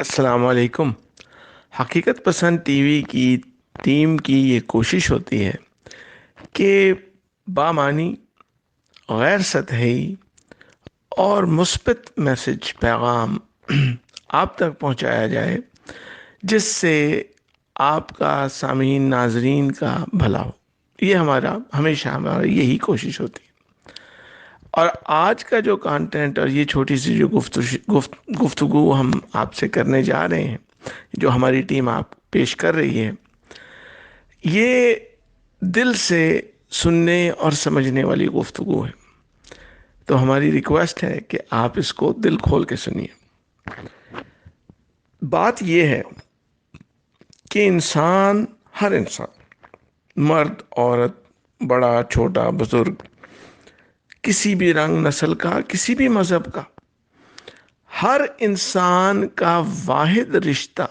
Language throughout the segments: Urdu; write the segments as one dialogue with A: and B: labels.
A: السلام علیکم۔ حقیقت پسند ٹی وی کی ٹیم کی یہ کوشش ہوتی ہے کہ بامعنی، غیر سطحی اور مثبت میسج پیغام آپ تک پہنچایا جائے، جس سے آپ کا سامعین ناظرین کا بھلا ہو۔ یہ ہمیشہ یہی کوشش ہوتی ہے۔ اور آج کا جو کانٹینٹ اور یہ چھوٹی سی جو گفتگو ہم آپ سے کرنے جا رہے ہیں، جو ہماری ٹیم آپ پیش کر رہی ہے، یہ دل سے سننے اور سمجھنے والی گفتگو ہے۔ تو ہماری ریکویسٹ ہے کہ آپ اس کو دل کھول کے سنیے۔ بات یہ ہے کہ ہر انسان، مرد عورت، بڑا چھوٹا بزرگ، کسی بھی رنگ نسل کا، کسی بھی مذہب کا، ہر انسان کا واحد رشتہ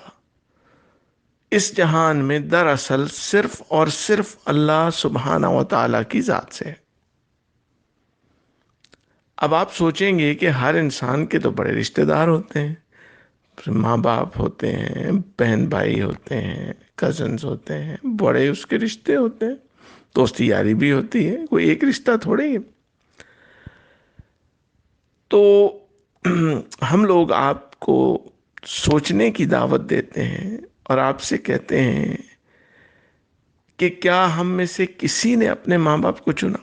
A: اس جہان میں دراصل صرف اور صرف اللہ سبحانہ و تعالیٰ کی ذات سے ہے۔ اب آپ سوچیں گے کہ ہر انسان کے تو بڑے رشتہ دار ہوتے ہیں، ماں باپ ہوتے ہیں، بہن بھائی ہوتے ہیں، کزنز ہوتے ہیں، بڑے اس کے رشتے ہوتے ہیں، دوستی یاری بھی ہوتی ہے، کوئی ایک رشتہ تھوڑے ہی ہے۔ تو ہم لوگ آپ کو سوچنے کی دعوت دیتے ہیں اور آپ سے کہتے ہیں کہ کیا ہم میں سے کسی نے اپنے ماں باپ کو چنا؟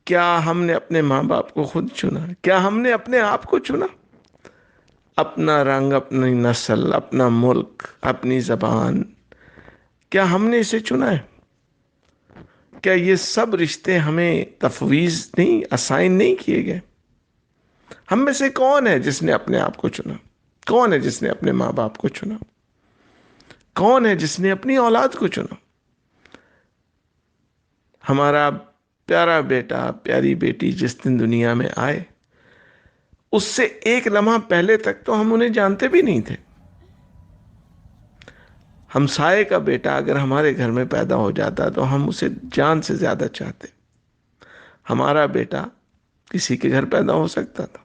A: کیا ہم نے اپنے ماں باپ کو خود چنا؟ کیا ہم نے اپنے آپ کو چنا؟ اپنا رنگ، اپنی نسل، اپنا ملک، اپنی زبان، کیا ہم نے اسے چنا ہے؟ کیا یہ سب رشتے ہمیں تفویض نہیں، اسائن نہیں کیے گئے؟ ہم میں سے کون ہے جس نے اپنے آپ کو چنا؟ کون ہے جس نے اپنے ماں باپ کو چنا؟ کون ہے جس نے اپنی اولاد کو چنا؟ ہمارا پیارا بیٹا، پیاری بیٹی جس دن دنیا میں آئے، اس سے ایک لمحہ پہلے تک تو ہم انہیں جانتے بھی نہیں تھے۔ ہمسائے کا بیٹا اگر ہمارے گھر میں پیدا ہو جاتا تو ہم اسے جان سے زیادہ چاہتے۔ ہمارا بیٹا کسی کے گھر پیدا ہو سکتا تھا،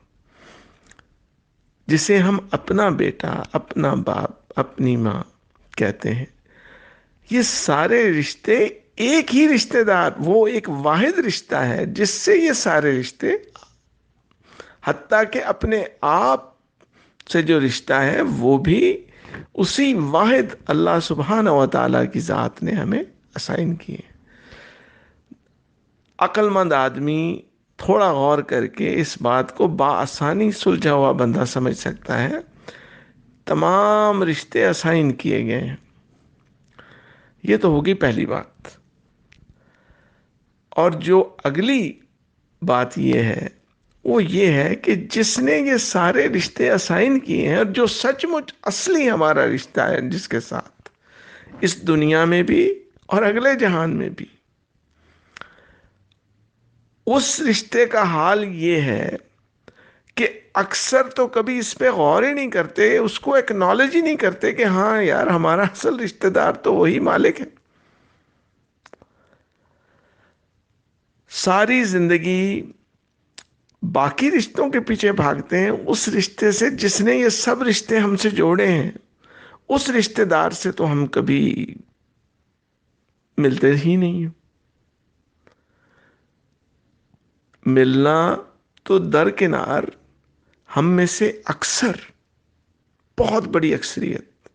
A: جسے ہم اپنا بیٹا، اپنا باپ، اپنی ماں کہتے ہیں۔ یہ سارے رشتے ایک ہی رشتے دار، وہ ایک واحد رشتہ ہے جس سے یہ سارے رشتے، حتیٰ کہ اپنے آپ سے جو رشتہ ہے وہ بھی اسی واحد اللہ سبحانہ و تعالیٰ کی ذات نے ہمیں اسائن کیے۔ عقل مند آدمی تھوڑا غور کر کے اس بات کو بآسانی سلجھا ہوا بندہ سمجھ سکتا ہے۔ تمام رشتے اسائن کیے گئے ہیں۔ یہ تو ہوگی پہلی بات۔ اور جو اگلی بات یہ ہے، وہ یہ ہے کہ جس نے یہ سارے رشتے اسائن کیے ہیں اور جو سچ مچ اصلی ہمارا رشتہ ہے جس کے ساتھ، اس دنیا میں بھی اور اگلے جہان میں بھی، اس رشتے کا حال یہ ہے کہ اکثر تو کبھی اس پہ غور ہی نہیں کرتے، اس کو ایکنالج ہی نہیں کرتے کہ ہاں یار، ہمارا اصل رشتہ دار تو وہی مالک ہے۔ ساری زندگی باقی رشتوں کے پیچھے بھاگتے ہیں، اس رشتے سے جس نے یہ سب رشتے ہم سے جوڑے ہیں، اس رشتے دار سے تو ہم کبھی ملتے ہی نہیں ہیں۔ ملنا تو درکنار، ہم میں سے اکثر، بہت بڑی اکثریت،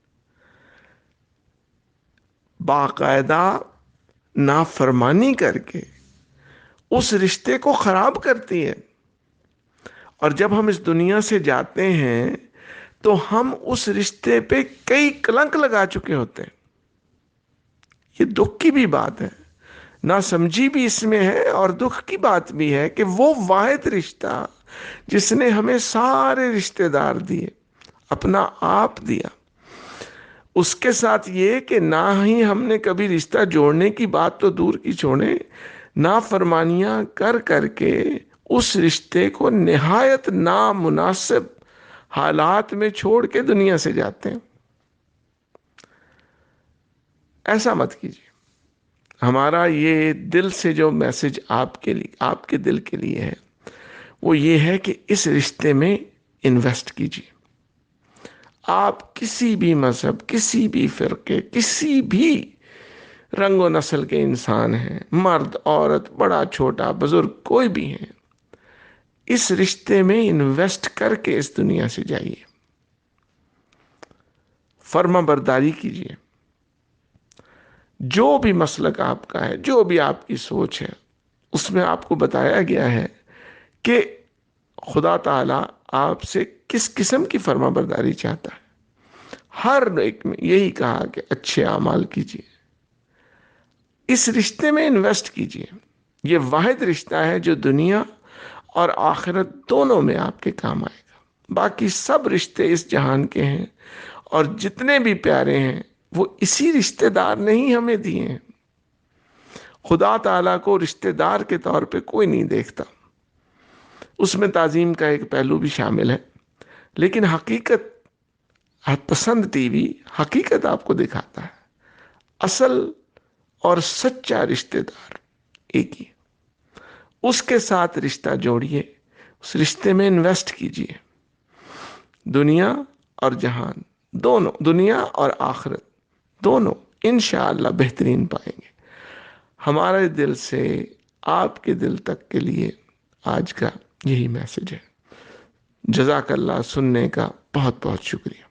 A: باقاعدہ نافرمانی کر کے اس رشتے کو خراب کرتی ہے۔ اور جب ہم اس دنیا سے جاتے ہیں تو ہم اس رشتے پہ کئی کلنک لگا چکے ہوتے ہیں۔ یہ دکھ کی بھی بات ہے، ناسمجھی بھی اس میں ہے، اور دکھ کی بات بھی ہے کہ وہ واحد رشتہ جس نے ہمیں سارے رشتے دار دیے، اپنا آپ دیا، اس کے ساتھ یہ کہ نہ ہی ہم نے کبھی رشتہ جوڑنے کی بات تو دور کی چھوڑیں، نافرمانیاں کر کر کے اس رشتے کو نہایت نامناسب حالات میں چھوڑ کے دنیا سے جاتے ہیں۔ ایسا مت کیجیے۔ ہمارا یہ دل سے جو میسج آپ کے لیے، آپ کے دل کے لیے ہے، وہ یہ ہے کہ اس رشتے میں انویسٹ کیجیے. آپ کسی بھی مذہب، کسی بھی فرقے، کسی بھی رنگ و نسل کے انسان ہیں، مرد عورت، بڑا چھوٹا بزرگ، کوئی بھی ہیں، اس رشتے میں انویسٹ کر کے اس دنیا سے جائیے. فرما برداری کیجیے. جو بھی مسلک آپ کا ہے، جو بھی آپ کی سوچ ہے، اس میں آپ کو بتایا گیا ہے کہ خدا تعالیٰ آپ سے کس قسم کی فرما برداری چاہتا ہے. ہر ایک میں یہی کہا کہ اچھے اعمال کیجیے، اس رشتے میں انویسٹ کیجیے. یہ واحد رشتہ ہے جو دنیا اور آخرت دونوں میں آپ کے کام آئے گا. باقی سب رشتے اس جہان کے ہیں، اور جتنے بھی پیارے ہیں وہ اسی رشتے دار نے ہی ہمیں دیے ہیں. خدا تعالیٰ کو رشتے دار کے طور پہ کوئی نہیں دیکھتا. اس میں تعظیم کا ایک پہلو بھی شامل ہے، لیکن حقیقت پسند ٹی وی حقیقت آپ کو دکھاتا ہے. اصل اور سچا رشتے دار ایک ہی. اس کے ساتھ رشتہ جوڑیے، اس رشتے میں انویسٹ کیجیے. دنیا اور جہان دونوں، دنیا اور آخرت دونوں انشاءاللہ بہترین پائیں گے. ہمارے دل سے آپ کے دل تک کے لیے آج کا یہی میسج ہے. جزاک اللہ. سننے کا بہت بہت شکریہ.